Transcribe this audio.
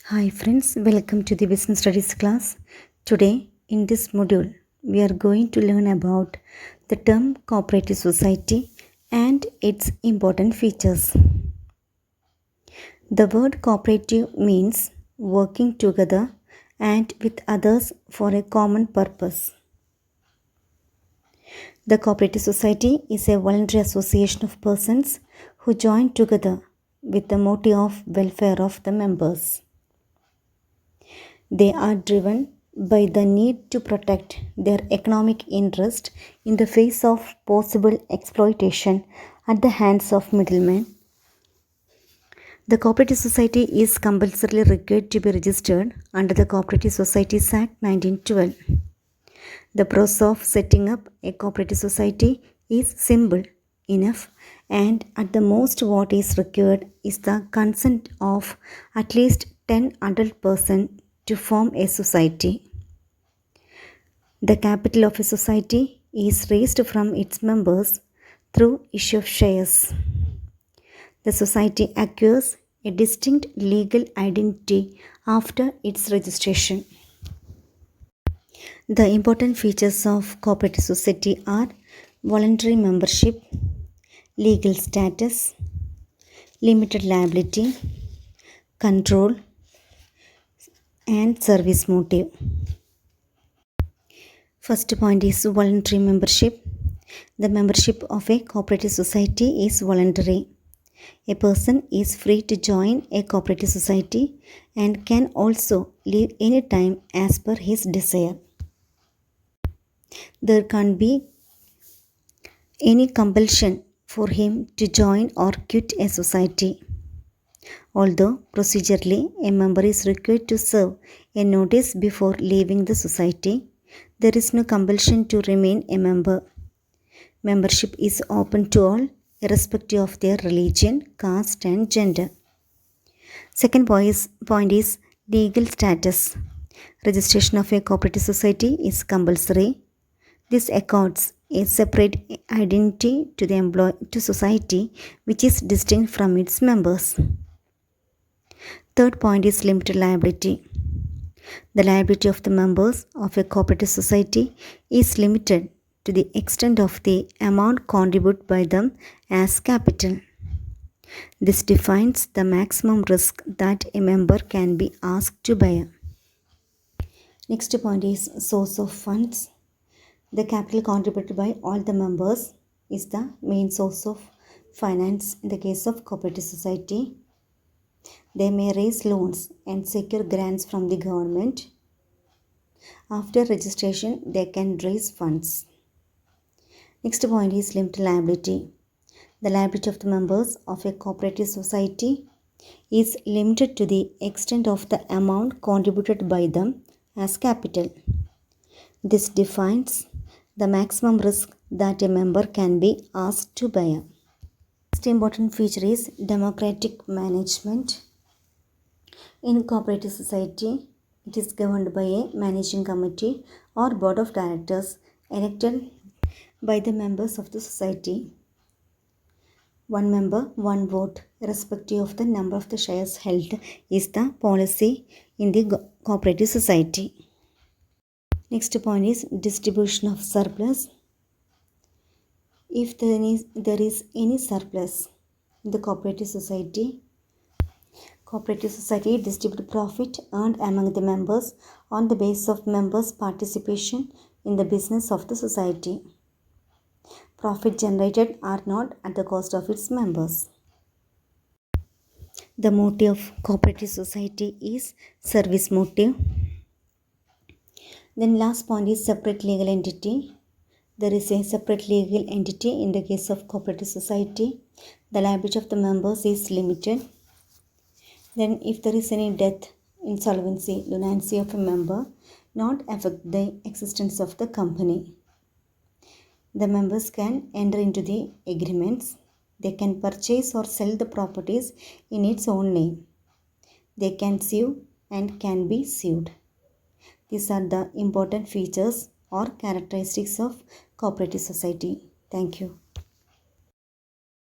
Hi friends, welcome to the Business Studies class. Today in this module, we are going to learn about the term cooperative society and its important features. The word cooperative means working together and with others for a common purpose. The cooperative society is a voluntary association of persons who join together with the motive of welfare of the members. They are driven by the need to protect their economic interest in the face of possible exploitation at the hands of middlemen. The Cooperative Society is compulsorily required to be registered under the Cooperative Societies Act 1912. The process of setting up a cooperative society is simple enough, and at the most what is required is the consent of at least 10 adult persons to form a society. The capital of a society is raised from its members through issue of shares. The society acquires a distinct legal identity after its registration. The important features of cooperative society are voluntary membership, legal status, limited liability, control, and service motive. First point is voluntary membership. The membership of a cooperative society is voluntary. A person is free to join a cooperative society and can also leave any time as per his desire. There can't be any compulsion for him to join or quit a society. Although procedurally a member is required to serve a notice before leaving the society, there is no compulsion to remain a member. Membership is open to all, irrespective of their religion, caste, and gender. Second point is legal status. Registration of a cooperative society is compulsory. This accords a separate identity to the society which is distinct from its members. Third point is limited liability. The liability of the members of a cooperative society is limited to the extent of the amount contributed by them as capital. This defines the maximum risk that a member can be asked to bear. Next point is source of funds. The capital contributed by all the members is the main source of finance in the case of cooperative society. They may raise loans and secure grants from the government. After registration, they can raise funds. Next point is limited liability. The liability of the members of a cooperative society is limited to the extent of the amount contributed by them as capital. This defines the maximum risk that a member can be asked to bear. Next important feature is democratic management. In cooperative society, it is governed by a managing committee or board of directors elected by the members of the society. One member, one vote, irrespective of the number of the shares held, is the policy in the cooperative society. Next point is distribution of surplus. If there is any surplus in the cooperative society distributes profit earned among the members on the basis of members' participation in the business of the society. Profit generated are not at the cost of its members. The motive of cooperative society is service motive. Then last point is separate legal entity. There is a separate legal entity in the case of cooperative society. The liability of the members is limited. Then if there is any death, insolvency, lunacy of a member, not affect the existence of the company. The members can enter into the agreements. They can purchase or sell the properties in its own name. They can sue and can be sued. These are the important features or characteristics of cooperative society. Thank you.